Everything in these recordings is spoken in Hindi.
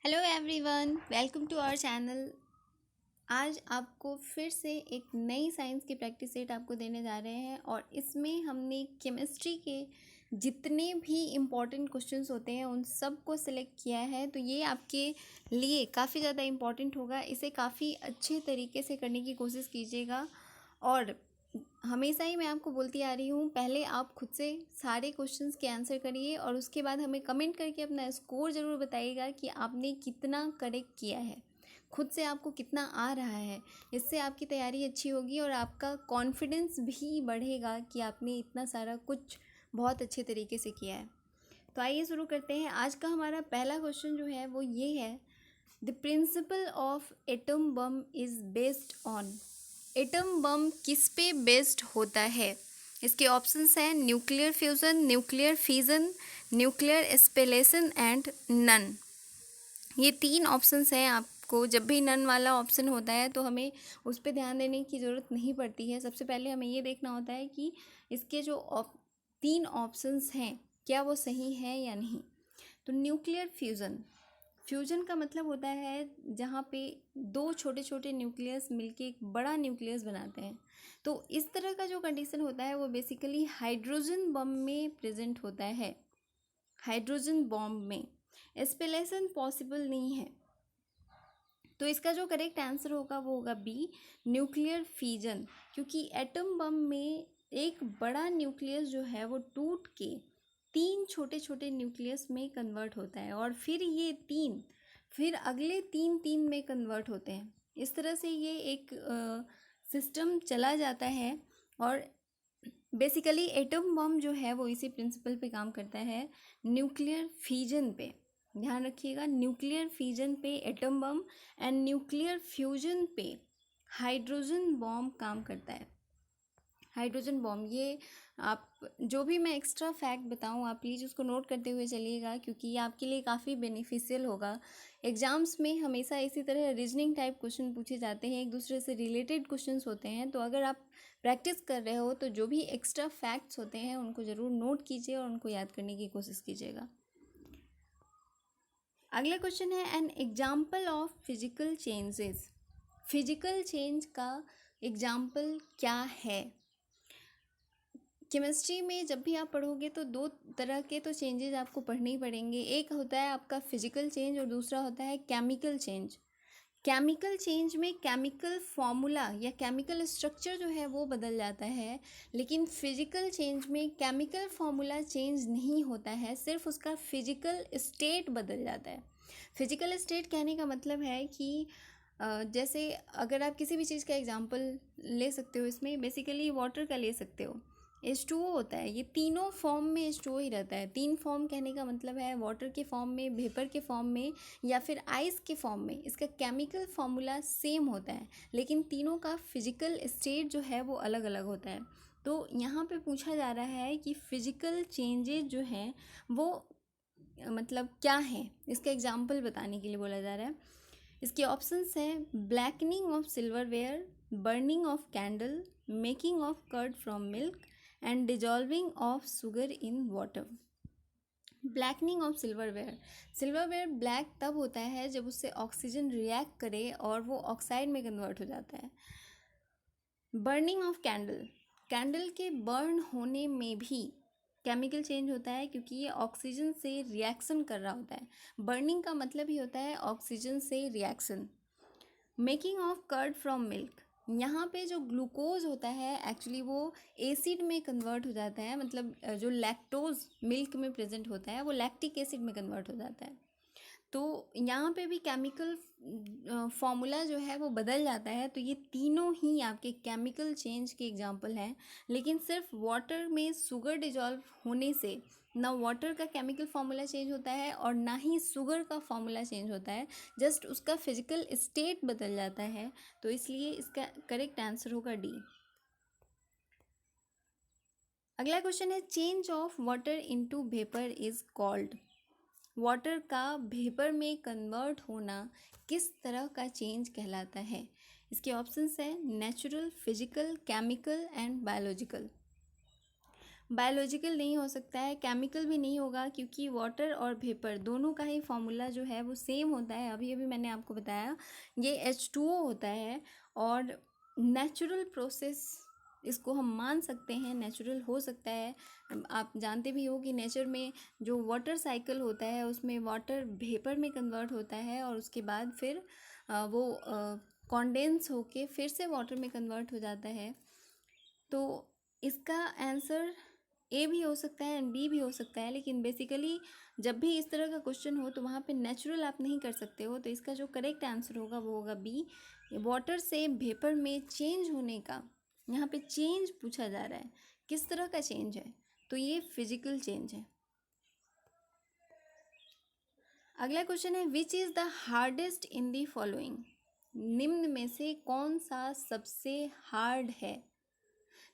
Hello everyone, welcome to our channel. आज आपको फिर से एक नई साइंस की प्रैक्टिस सेट आपको देने जा रहे हैं और इसमें हमने केमिस्ट्री के जितने भी इम्पॉर्टेंट क्वेश्चंस होते हैं उन सब को सिलेक्ट किया है। तो ये आपके लिए काफ़ी ज़्यादा इम्पॉर्टेंट होगा। इसे काफ़ी अच्छे तरीके से करने की कोशिश कीजिएगा और हमेशा ही मैं आपको बोलती आ रही हूँ, पहले आप खुद से सारे क्वेश्चंस के आंसर करिए और उसके बाद हमें कमेंट करके अपना स्कोर ज़रूर बताइएगा कि आपने कितना करेक्ट किया है, खुद से आपको कितना आ रहा है। इससे आपकी तैयारी अच्छी होगी और आपका कॉन्फिडेंस भी बढ़ेगा कि आपने इतना सारा कुछ बहुत अच्छे तरीके से किया है। तो आइए शुरू करते हैं। आज का हमारा पहला क्वेश्चन जो है वो ये है, the principle of atom bomb is based on. Atom bomb किस पे बेस्ड होता है? इसके ऑप्शंस हैं nuclear fusion, nuclear fission, nuclear spallation and none. ये तीन ऑप्शंस हैं। आपको जब भी नन वाला ऑप्शन होता है तो हमें उस पर ध्यान देने की ज़रूरत नहीं पड़ती है। सबसे पहले हमें ये देखना होता है कि इसके जो तीन ऑप्शंस हैं क्या वो सही है या नहीं। तो न्यूक्लियर फ्यूज़न, फ्यूजन का मतलब होता है जहाँ पे दो छोटे छोटे न्यूक्लियस मिलके एक बड़ा न्यूक्लियस बनाते हैं। तो इस तरह का जो कंडीशन होता है वो बेसिकली हाइड्रोजन बम में प्रेजेंट होता है। हाइड्रोजन बॉम्ब में एस्पेलेशन पॉसिबल नहीं है। तो इसका जो करेक्ट आंसर होगा वो होगा बी, न्यूक्लियर फ्यूजन। क्योंकि एटम बम में एक बड़ा न्यूक्लियस जो है वो टूट के तीन छोटे छोटे न्यूक्लियस में कन्वर्ट होता है और फिर ये तीन फिर अगले तीन तीन में कन्वर्ट होते हैं। इस तरह से ये एक सिस्टम चला जाता है और बेसिकली एटम बम जो है वो इसी प्रिंसिपल पे काम करता है, न्यूक्लियर फ्यूजन पे। ध्यान रखिएगा, न्यूक्लियर फ्यूजन पे atom bomb and nuclear fusion पे हाइड्रोजन बॉम्ब काम करता है। हाइड्रोजन बॉम्ब, ये आप जो भी मैं एक्स्ट्रा फैक्ट बताऊं आप प्लीज़ उसको नोट करते हुए चलिएगा क्योंकि ये आपके लिए काफ़ी बेनिफिशियल होगा। एग्जाम्स में हमेशा इसी तरह रीजनिंग टाइप क्वेश्चन पूछे जाते हैं, एक दूसरे से रिलेटेड क्वेश्चंस होते हैं। तो अगर आप प्रैक्टिस कर रहे हो तो जो भी एक्स्ट्रा फैक्ट्स होते हैं उनको ज़रूर नोट कीजिए और उनको याद करने की कोशिश कीजिएगा। अगला क्वेश्चन है, an example of physical changes. Physical change का एग्जाम्पल क्या है? केमिस्ट्री में जब भी आप पढ़ोगे तो दो तरह के तो चेंजेस आपको पढ़ने ही पड़ेंगे। एक होता है आपका फिजिकल चेंज और दूसरा होता है केमिकल चेंज। केमिकल चेंज में केमिकल फॉर्मूला या केमिकल स्ट्रक्चर जो है वो बदल जाता है, लेकिन फिजिकल चेंज में केमिकल फॉर्मूला चेंज नहीं होता है, सिर्फ उसका फिजिकल स्टेट बदल जाता है। फिजिकल स्टेट कहने का मतलब है कि जैसे अगर आप किसी भी चीज़ का एग्जांपल ले सकते हो, इसमें बेसिकली वाटर का ले सकते हो। H2O होता है, ये तीनों फॉर्म में H2O ही रहता है। तीन फॉर्म कहने का मतलब है वाटर के फॉर्म में, वेपर के फॉर्म में या फिर आइस के फॉर्म में। इसका केमिकल फॉर्मूला सेम होता है लेकिन तीनों का फिजिकल स्टेट जो है वो अलग अलग होता है। तो यहाँ पे पूछा जा रहा है कि फिजिकल चेंजेस जो हैं वो मतलब क्या है, इसका एग्जाम्पल बताने के लिए बोला जा रहा है। इसके ऑप्शंस हैं blackening of silverware, burning of candle, making of curd from milk and dissolving of sugar in water. Blackening of silverware, silverware black तब होता है जब उससे ऑक्सीजन रिएक्ट करे और वो ऑक्साइड में कन्वर्ट हो जाता है। बर्निंग ऑफ कैंडल, कैंडल के बर्न होने में भी केमिकल चेंज होता है क्योंकि ये ऑक्सीजन से रिएक्शन कर रहा होता है। बर्निंग का मतलब ही होता है ऑक्सीजन से reaction. Making of curd from milk, यहाँ पे जो ग्लूकोज होता है एक्चुअली वो एसिड में कन्वर्ट हो जाता है, मतलब जो लैक्टोज मिल्क में प्रेजेंट होता है वो लैक्टिक एसिड में कन्वर्ट हो जाता है। तो यहाँ पे भी केमिकल फॉर्मूला जो है वो बदल जाता है। तो ये तीनों ही आपके केमिकल चेंज के एग्जांपल हैं, लेकिन सिर्फ वाटर में शुगर डिजॉल्व होने से ना वाटर का केमिकल फॉर्मूला चेंज होता है और ना ही शुगर का फॉर्मूला चेंज होता है, जस्ट उसका फिजिकल स्टेट बदल जाता है। तो इसलिए इसका करेक्ट आंसर होगा डी। अगला क्वेश्चन है, change of water into vapour is called. Water का वेपर में कन्वर्ट होना किस तरह का चेंज कहलाता है? इसके ऑप्शंस हैं natural, physical, chemical and biological. Biological नहीं हो सकता है, केमिकल भी नहीं होगा, क्योंकि वाटर और वेपर दोनों का ही फॉर्मूला जो है वो सेम होता है। अभी अभी मैंने आपको बताया ये H2O होता है। और नेचुरल प्रोसेस इसको हम मान सकते हैं, नेचुरल हो सकता है। आप जानते भी हो कि नेचर में जो वाटर साइकिल होता है उसमें वाटर वेपर में कन्वर्ट होता है और उसके बाद फिर वो कॉन्डेंस होके फिर से वाटर में कन्वर्ट हो जाता है। तो इसका आंसर ए भी हो सकता है एंड बी भी हो सकता है, लेकिन बेसिकली जब भी इस तरह का क्वेश्चन हो तो वहाँ पे नेचुरल आप नहीं कर सकते हो। तो इसका जो करेक्ट आंसर होगा वो होगा बी, वाटर से वेपर में चेंज होने का। यहाँ पे चेंज पूछा जा रहा है, किस तरह का चेंज है, तो ये फिजिकल चेंज है। अगला क्वेश्चन है which is the hardest in the following, निम्न में से कौन सा सबसे हार्ड है।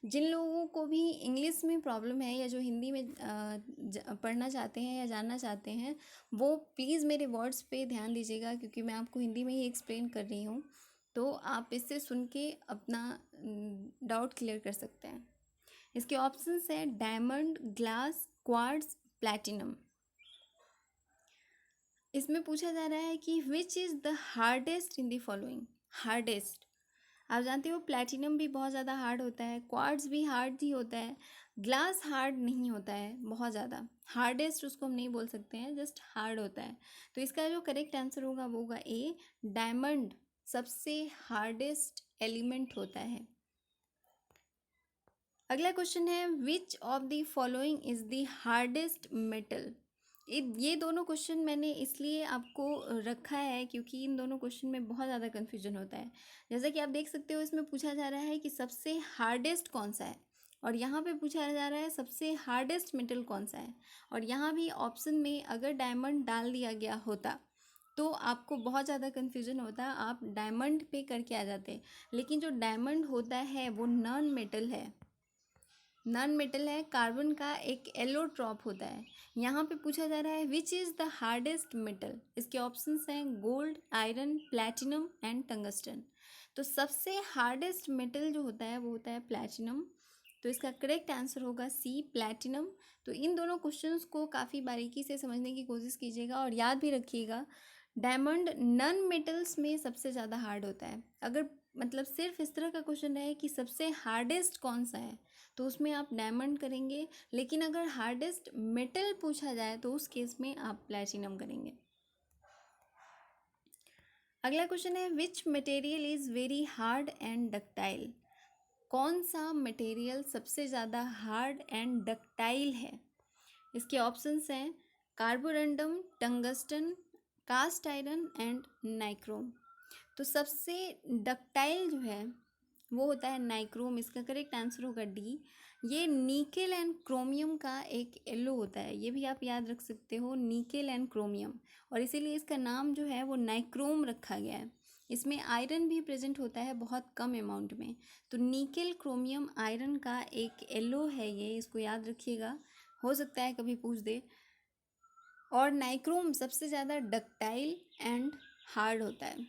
जिन लोगों को भी इंग्लिश में प्रॉब्लम है या जो हिंदी में पढ़ना चाहते हैं या जानना चाहते हैं, वो प्लीज़ मेरे वर्ड्स पे ध्यान दीजिएगा, क्योंकि मैं आपको हिंदी में ही एक्सप्लेन कर रही हूँ। तो आप इससे सुन के अपना डाउट क्लियर कर सकते हैं। इसके ऑप्शंस हैं डायमंड, ग्लास, क्वार्ट्ज, प्लैटिनम। इसमें पूछा जा रहा है कि which is the hardest in the following. Hardest आप जानते हो प्लैटिनम भी बहुत ज़्यादा हार्ड होता है, क्वार्ट्ज भी हार्ड ही होता है, ग्लास हार्ड नहीं होता है बहुत ज़्यादा। हार्डेस्ट उसको हम नहीं बोल सकते हैं, जस्ट हार्ड होता है। तो इसका जो करेक्ट आंसर होगा वो होगा ए, डायमंड सबसे हार्डेस्ट एलिमेंट होता है। अगला क्वेश्चन है which of the following is the hardest metal. ये दोनों क्वेश्चन मैंने इसलिए आपको रखा है क्योंकि इन दोनों क्वेश्चन में बहुत ज़्यादा कन्फ्यूजन होता है। जैसा कि आप देख सकते हो इसमें पूछा जा रहा है कि सबसे हार्डेस्ट कौन सा है, और यहाँ पे पूछा जा रहा है सबसे हार्डेस्ट मेटल कौन सा है। और यहाँ भी ऑप्शन में अगर डायमंड डाल दिया गया होता तो आपको बहुत ज़्यादा कन्फ्यूजन होता, आप डायमंड पे करके आ जाते। लेकिन जो डायमंड होता है वो नॉन मेटल है, नॉन मेटल है, कार्बन का एक एलोट्रॉप होता है। यहाँ पे पूछा जा रहा है which is the hardest metal. इसके ऑप्शंस हैं gold, iron, platinum and tungsten. तो सबसे हार्डेस्ट मेटल जो होता है वो होता है प्लैटिनम। तो इसका करेक्ट आंसर होगा सी, प्लैटिनम। तो इन दोनों क्वेश्चंस को काफ़ी बारीकी से समझने की कोशिश कीजिएगा और याद भी रखिएगा डायमंड नॉन मेटल्स में सबसे ज़्यादा हार्ड होता है। अगर मतलब सिर्फ इस तरह का क्वेश्चन रहे कि सबसे हार्डेस्ट कौन सा है तो उसमें आप डायमंड करेंगे, लेकिन अगर हार्डेस्ट मेटल पूछा जाए तो उस केस में आप प्लैटिनम करेंगे। अगला क्वेश्चन है which material is very hard and ductile. कौन सा मटेरियल सबसे ज़्यादा हार्ड एंड डक्टाइल है। इसके ऑप्शंस हैं carborundum, tungsten, cast iron and nichrome. तो सबसे डक्टाइल जो है वो होता है नाइक्रोम। इसका करेक्ट आंसर होगा डी। ये निकेल एंड क्रोमियम का एक एलो होता है, ये भी आप याद रख सकते हो, निकेल एंड क्रोमियम, और इसीलिए इसका नाम जो है वो नाइक्रोम रखा गया है। इसमें आयरन भी प्रेजेंट होता है बहुत कम अमाउंट में। तो निकेल क्रोमियम आयरन का एक एलो है ये, इसको याद रखिएगा, हो सकता है कभी पूछ दे। और नाइक्रोम सबसे ज़्यादा डक्टाइल एंड हार्ड होता है।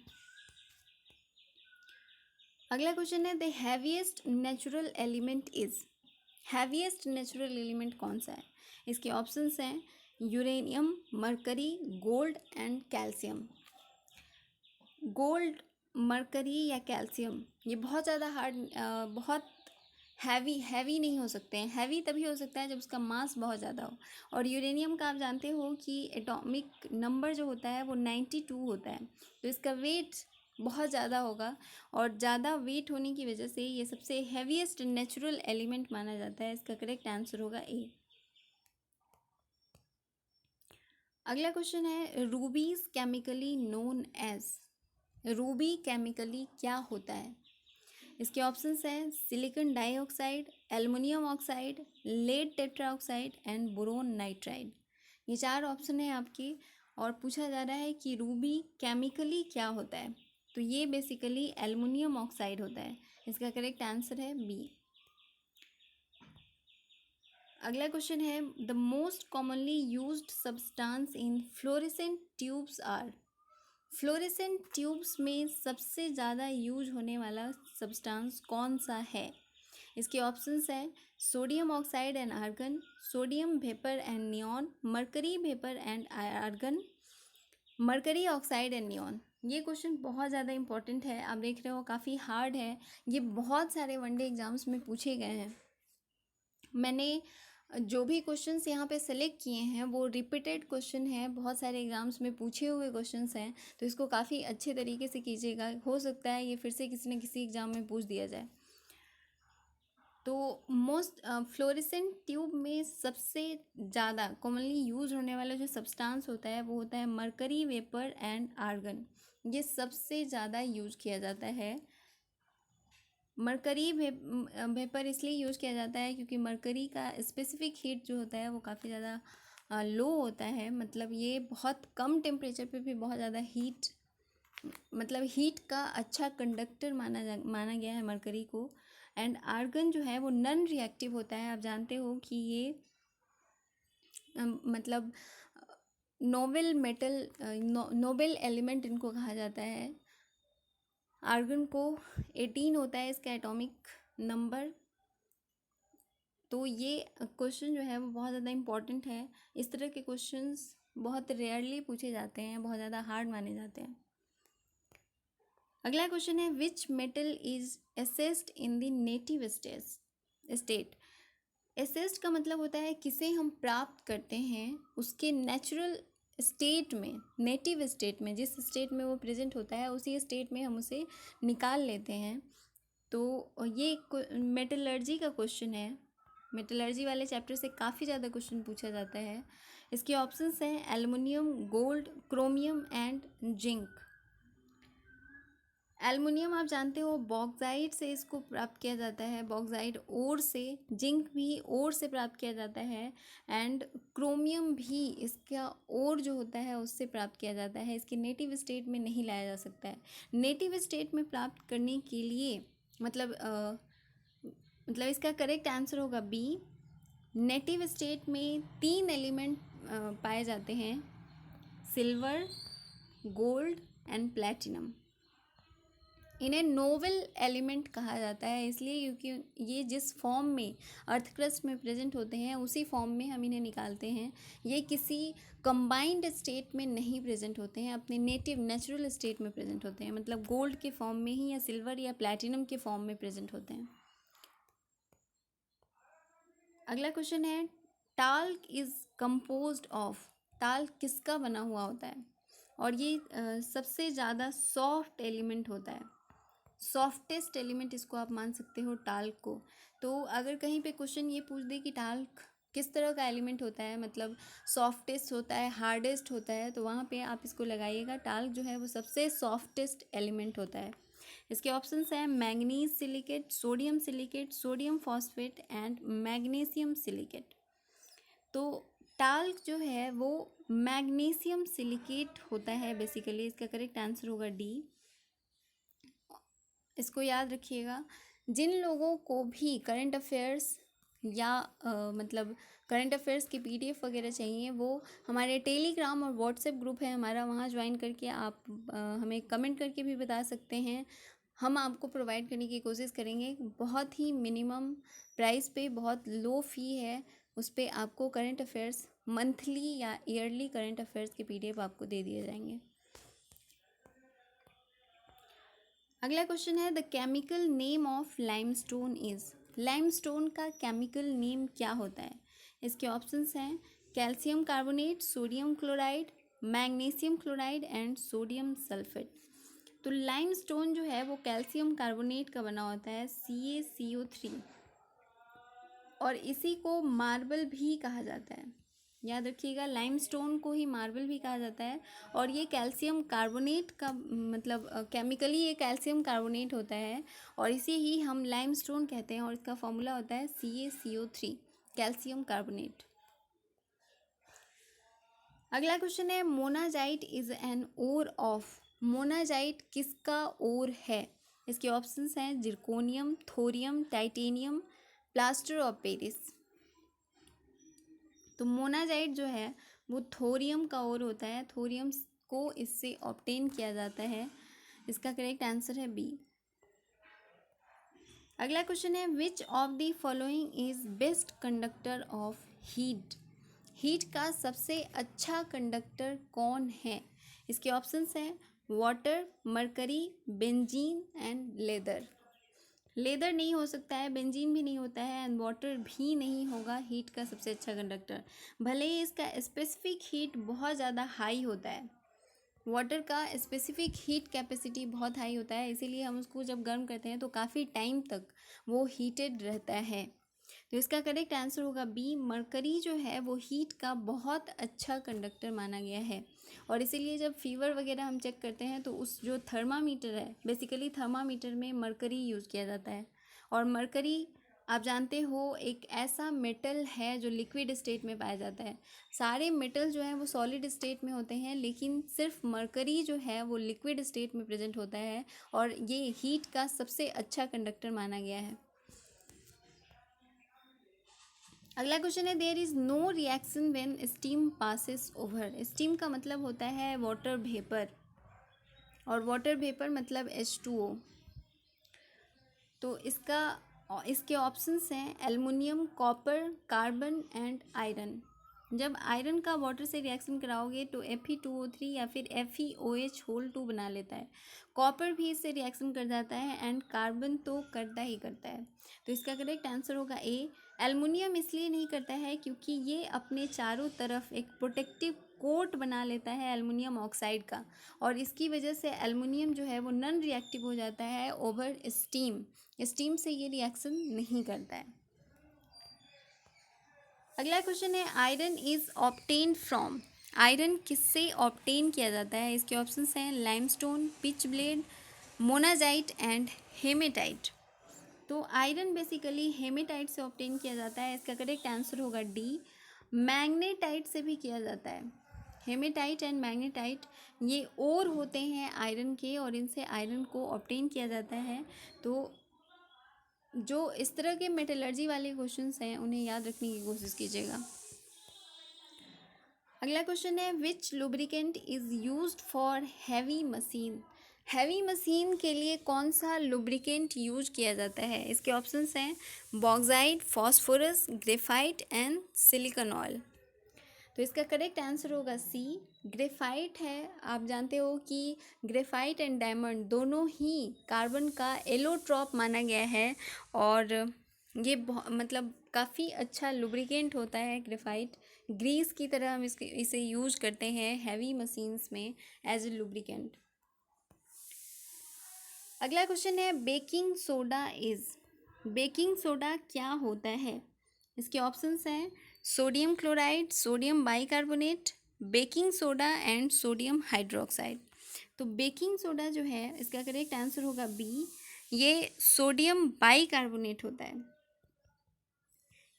अगला क्वेश्चन है the heaviest natural element is. Heaviest natural element कौन सा है। इसके ऑप्शंस हैं uranium, mercury, gold and calcium. Gold, mercury या कैल्शियम ये बहुत ज़्यादा हार्ड, बहुत हैवी नहीं हो सकते हैं। हैवी तभी हो सकता है जब उसका मास बहुत ज़्यादा हो। और यूरेनियम का आप जानते हो कि एटॉमिक नंबर जो होता है वो 92 होता है, तो इसका वेट बहुत ज़्यादा होगा, और ज़्यादा वेट होने की वजह से ये सबसे हैवीएस्ट नेचुरल एलिमेंट माना जाता है। इसका करेक्ट आंसर होगा ए। अगला क्वेश्चन है rubies chemically known as. Ruby chemically क्या होता है। इसके ऑप्शंस हैं silicon dioxide, aluminium oxide, lead tetraoxide and boron nitride. ये चार ऑप्शन है आपके, और पूछा जा रहा है कि रूबी केमिकली क्या होता है। तो ये बेसिकली एल्युमिनियम ऑक्साइड होता है। इसका करेक्ट आंसर है बी। अगला क्वेश्चन है the most commonly used substance in fluorescent tubes are. Fluorescent tubes में सबसे ज़्यादा यूज होने वाला सब्सटेंस कौन सा है। इसके ऑप्शंस हैं sodium oxide and argon, sodium vapour and neon, mercury vapour and argon, mercury oxide and neon. ये क्वेश्चन बहुत ज़्यादा इंपॉर्टेंट है, आप देख रहे हो काफ़ी हार्ड है, ये बहुत सारे वनडे एग्जाम्स में पूछे गए हैं। मैंने जो भी क्वेश्चंस यहाँ पे सेलेक्ट किए हैं वो रिपीटेड क्वेश्चन है, बहुत सारे एग्जाम्स में पूछे हुए क्वेश्चंस हैं, तो इसको काफ़ी अच्छे तरीके से कीजिएगा, हो सकता है ये फिर से किसी न किसी एग्ज़ाम में पूछ दिया जाए। तो मोस्ट फ्लोरेसेंट ट्यूब में सबसे ज़्यादा कॉमनली यूज होने वाला जो सब्सटेंस होता है वो होता है मरकरी वेपर एंड आर्गन। ये सबसे ज़्यादा यूज किया जाता है। मरकरी वेपर इसलिए यूज़ किया जाता है क्योंकि मरकरी का स्पेसिफिक हीट जो होता है वो काफ़ी ज़्यादा लो होता है, मतलब ये बहुत कम टेम्परेचर पे भी बहुत ज़्यादा हीट, मतलब हीट का अच्छा कंडक्टर माना गया है मरकरी को। एंड आर्गन जो है वो नॉन रिएक्टिव होता है, आप जानते हो कि ये मतलब नोबेल मेटल नोबेल एलिमेंट इनको कहा जाता है। आर्गन को 18 होता है इसका एटॉमिक नंबर। तो ये क्वेश्चन जो है वो बहुत ज़्यादा इम्पॉर्टेंट है, इस तरह के क्वेश्चंस बहुत रेयरली पूछे जाते हैं, बहुत ज़्यादा हार्ड माने जाते हैं। अगला क्वेश्चन है which metal is assessed in the native state. Assessed का मतलब होता है किसे हम प्राप्त करते हैं उसके नेचुरल स्टेट में, नेटिव स्टेट में, जिस स्टेट में वो प्रेजेंट होता है उसी स्टेट में हम उसे निकाल लेते हैं। तो ये मेटलर्जी का क्वेश्चन है, मेटलर्जी वाले चैप्टर से काफ़ी ज़्यादा क्वेश्चन पूछा जाता है। इसके ऑप्शंस हैं aluminium, gold, chromium and zinc. Aluminium आप जानते हो बॉक्साइट से इसको प्राप्त किया जाता है, बॉक्साइट ओर से, जिंक भी ओर से प्राप्त किया जाता है, एंड क्रोमियम भी इसका ओर जो होता है उससे प्राप्त किया जाता है। इसके नेटिव स्टेट में नहीं लाया जा सकता है। नेटिव स्टेट में प्राप्त करने के लिए मतलब इसका करेक्ट आंसर होगा बी। नेटिव स्टेट में 3 एलिमेंट पाए जाते हैं, सिल्वर, गोल्ड एंड प्लैटिनम। इन्हें नोवेल एलिमेंट कहा जाता है इसलिए क्योंकि ये जिस फॉर्म में अर्थ क्रस्ट में प्रेजेंट होते हैं उसी फॉर्म में हम इन्हें निकालते हैं। ये किसी कंबाइंड स्टेट में नहीं प्रेजेंट होते हैं, अपने नेटिव नेचुरल स्टेट में प्रेजेंट होते हैं, मतलब गोल्ड के फॉर्म में ही या सिल्वर या प्लैटिनम के फॉर्म में प्रेजेंट होते हैं। अगला क्वेश्चन है talc is composed of. Talc किसका बना हुआ होता है? और ये सबसे ज़्यादा सॉफ्ट एलिमेंट होता है, सॉफ्टेस्ट एलिमेंट इसको आप मान सकते हो टाल्क को। तो अगर कहीं पे क्वेश्चन ये पूछ दे कि टाल्क किस तरह का एलिमेंट होता है, मतलब सॉफ्टेस्ट होता है, हार्डेस्ट होता है, तो वहाँ पे आप इसको लगाइएगा, टाल्क जो है वो सबसे सॉफ्टेस्ट एलिमेंट होता है। इसके ऑप्शंस हैं manganese silicate, sodium silicate, sodium phosphate and magnesium silicate. तो टाल्क जो है वो मैग्नीशियम सिलिकेट होता है बेसिकली, इसका करेक्ट आंसर होगा डी। इसको याद रखिएगा। जिन लोगों को भी करंट अफेयर्स या मतलब करंट अफेयर्स की पीडीएफ वगैरह चाहिए वो हमारे टेलीग्राम और व्हाट्सएप ग्रुप है हमारा, वहाँ ज्वाइन करके आप हमें कमेंट करके भी बता सकते हैं, हम आपको प्रोवाइड करने की कोशिश करेंगे। बहुत ही मिनिमम प्राइस पे, बहुत लो फ़ी है, उस पर आपको करंट अफेयर्स मंथली या ईयरली करंट अफेयर्स के पीडीएफ आपको दे दिए जाएंगे। अगला क्वेश्चन है the chemical name of limestone is. Limestone का केमिकल नेम क्या होता है? इसके ऑप्शंस हैं calcium carbonate, sodium chloride, magnesium chloride and sodium sulphate. तो लाइमस्टोन जो है वो कैल्शियम कार्बोनेट का बना होता है, CaCO3, और इसी को मार्बल भी कहा जाता है। याद रखिएगा, लाइमस्टोन को ही मार्बल भी कहा जाता है, और ये कैल्शियम कार्बोनेट का मतलब केमिकली ये कैल्शियम कार्बोनेट होता है, और इसे ही हम लाइमस्टोन कहते हैं, और इसका फॉर्मूला होता है CaCO3, कैल्शियम कार्बोनेट। अगला क्वेश्चन है monazite is an ore of. Monazite किसका ओर है? इसके ऑप्शंस हैं zirconium, thorium, titanium, plaster of Paris. तो मोनाजाइट जो है वो थोरियम का ओर होता है, थोरियम को इससे ऑब्टेन किया जाता है, इसका करेक्ट आंसर है बी। अगला क्वेश्चन है which of the following is best conductor of heat. Heat का सबसे अच्छा कंडक्टर कौन है? इसके ऑप्शंस हैं water, mercury, benzene and leather. Leather नहीं हो सकता है, बेंजीन भी नहीं होता है एंड वाटर भी नहीं होगा हीट का सबसे अच्छा कंडक्टर। भले ही इसका स्पेसिफिक हीट बहुत ज़्यादा हाई होता है, वाटर का स्पेसिफिक हीट कैपेसिटी बहुत हाई होता है, इसीलिए हम उसको जब गर्म करते हैं तो काफ़ी टाइम तक वो हीटेड रहता है। तो इसका करेक्ट आंसर होगा बी, मरकरी जो है वो हीट का बहुत अच्छा कंडक्टर माना गया है। और इसीलिए जब फीवर वगैरह हम चेक करते हैं तो उस जो थर्मामीटर है, बेसिकली थर्मामीटर में मरकरी यूज़ किया जाता है। और मरकरी आप जानते हो एक ऐसा मेटल है जो लिक्विड स्टेट में पाया जाता है। सारे मेटल जो हैं वो सॉलिड स्टेट में होते हैं, लेकिन सिर्फ मरकरी जो है वो लिक्विड स्टेट में प्रेजेंट होता है और ये हीट का सबसे अच्छा कंडक्टर माना गया है। अगला क्वेश्चन है there is no reaction when steam passes over. Steam का मतलब होता है वाटर वेपर और वाटर वेपर मतलब H2O। तो इसके ऑप्शंस हैं aluminium, copper, carbon and iron. जब आयरन का वाटर से रिएक्शन कराओगे तो Fe2O3 या फिर FeOH2 बना लेता है। कॉपर भी इससे रिएक्शन कर जाता है एंड कार्बन तो करता ही करता है। तो इसका करेक्ट आंसर होगा ए। एल्युमिनियम इसलिए नहीं करता है क्योंकि ये अपने चारों तरफ एक प्रोटेक्टिव कोट बना लेता है एल्युमिनियम ऑक्साइड का, और इसकी वजह से एल्युमिनियम जो है वो नॉन रिएक्टिव हो जाता है ओवर स्टीम। स्टीम से ये रिएक्शन नहीं करता है। अगला क्वेश्चन है iron is obtain from. Iron किससे ऑब्टेन किया जाता है? इसके ऑप्शंस हैं limestone, pitchblende, monazite and hematite. तो आयरन बेसिकली हेमेटाइट से ऑब्टेन किया जाता है। इसका करेक्ट आंसर होगा डी, मैग्नेटाइट से भी किया जाता है। हेमेटाइट एंड मैग्नेटाइट ये ओर होते हैं आयरन के और इनसे आयरन को ऑब्टेन किया जाता है। तो जो इस तरह के मेटलर्जी वाले क्वेश्चंस हैं उन्हें याद रखने की कोशिश कीजिएगा। अगला क्वेश्चन है which lubricant is used for heavy machine. Heavy machine के लिए कौन सा लुब्रिकेंट यूज किया जाता है? इसके ऑप्शंस हैं bauxite, phosphorus, graphite and silicon oil. तो इसका करेक्ट आंसर होगा सी, ग्रेफाइट है। आप जानते हो कि ग्रेफाइट एंड डायमंड दोनों ही कार्बन का एलोट्रॉप माना गया है और ये मतलब काफ़ी अच्छा लुब्रिकेंट होता है ग्रेफाइट। ग्रीस की तरह हम इसे यूज करते हैं हैवी मशीन्स में एज ए लुब्रिकेंट। अगला क्वेश्चन है baking soda is. Baking soda क्या होता है? इसके ऑप्शंस हैं sodium chloride, sodium bicarbonate, baking soda and sodium hydroxide. तो बेकिंग सोडा जो है इसका करेक्ट आंसर होगा बी, ये सोडियम बाइकार्बोनेट होता है।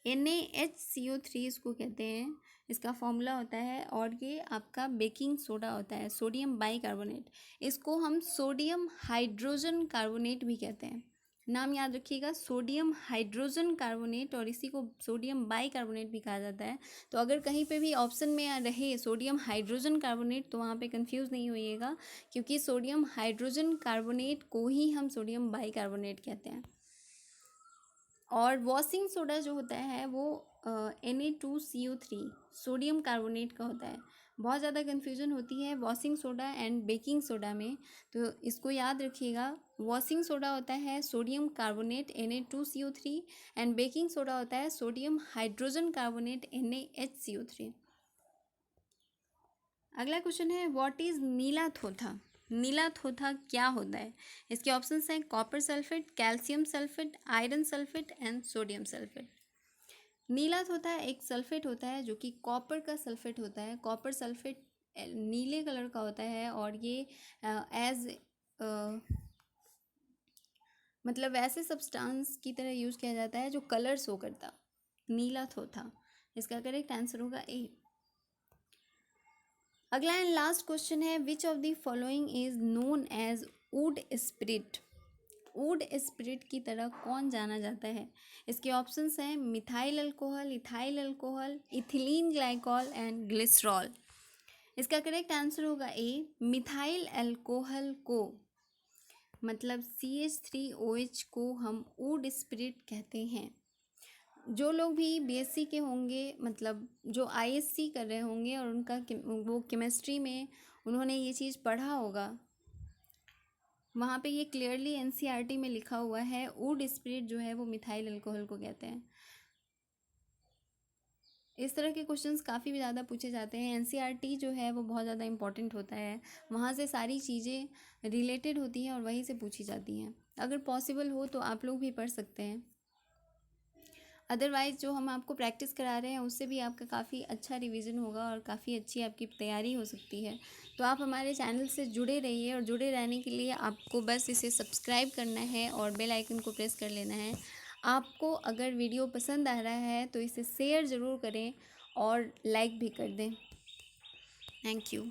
NaHCO3 इसको कहते हैं, इसका फॉर्मूला होता है और ये आपका बेकिंग सोडा होता है, सोडियम बाइकार्बोनेट। इसको हम सोडियम हाइड्रोजन कार्बोनेट भी कहते हैं। नाम याद रखिएगा, सोडियम हाइड्रोजन कार्बोनेट, और इसी को सोडियम बाइकार्बोनेट भी कहा जाता है। तो अगर कहीं पे भी ऑप्शन में रहे सोडियम हाइड्रोजन कार्बोनेट तो वहाँ पे कंफ्यूज नहीं होइएगा, क्योंकि सोडियम हाइड्रोजन कार्बोनेट को ही हम सोडियम बाइकार्बोनेट कहते हैं। और वॉशिंग सोडा जो होता है वो Na2CO3 सोडियम कार्बोनेट का होता है। बहुत ज़्यादा कन्फ्यूजन होती है washing soda and baking soda में, तो इसको याद रखिएगा। वॉशिंग सोडा होता है sodium carbonate Na2CO3 and baking soda होता है सोडियम हाइड्रोजन कार्बोनेट NaHCO3। अगला क्वेश्चन है व्हाट इज़ नीला थोथा। नीला थोथा क्या होता है? इसके ऑप्शंस हैं copper sulphate, calcium sulphate, iron sulphate and sodium sulphate. नीला थोथा एक सल्फेट होता है जो कि कॉपर का सल्फेट होता है। कॉपर सल्फेट नीले कलर का होता है और ये एज मतलब वैसे सब्सटेंस की तरह यूज़ किया जाता है जो कलर शो करता। नीला थोथा, इसका करेक्ट आंसर होगा ए। अगला एंड लास्ट क्वेश्चन है which of the following is known as wood spirit. Wood spirit की तरह कौन जाना जाता है? इसके ऑप्शंस हैं methyl alcohol, ethyl alcohol, ethylene glycol and glycerol. इसका करेक्ट आंसर होगा ए, मिथाइल अल्कोहल को मतलब CH3OH को हम वुड स्पिरिट कहते हैं। जो लोग भी बीएससी के होंगे, मतलब जो आईएससी कर रहे होंगे और उनका वो केमिस्ट्री में उन्होंने ये चीज़ पढ़ा होगा, वहाँ पे ये क्लियरली एनसीईआरटी में लिखा हुआ है, वुड स्पिरिट जो है वो मिथाइल अल्कोहल को कहते हैं। इस तरह के क्वेश्चंस काफ़ी ज़्यादा पूछे जाते हैं। एनसीईआरटी जो है वो बहुत ज़्यादा इंपॉर्टेंट होता है, वहाँ से सारी चीज़ें रिलेटेड होती हैं और वहीं से पूछी जाती हैं। अगर पॉसिबल हो तो आप लोग भी पढ़ सकते हैं। अदरवाइज़ जो हम आपको प्रैक्टिस करा रहे हैं उससे भी आपका काफ़ी अच्छा रिवीजन होगा और काफ़ी अच्छी आपकी तैयारी हो सकती है। तो आप हमारे चैनल से जुड़े रहिए, और जुड़े रहने के लिए आपको बस इसे सब्सक्राइब करना है और बेल आइकन को प्रेस कर लेना है। आपको अगर वीडियो पसंद आ रहा है तो इसे शेयर ज़रूर करें और लाइक भी कर दें। Thank you.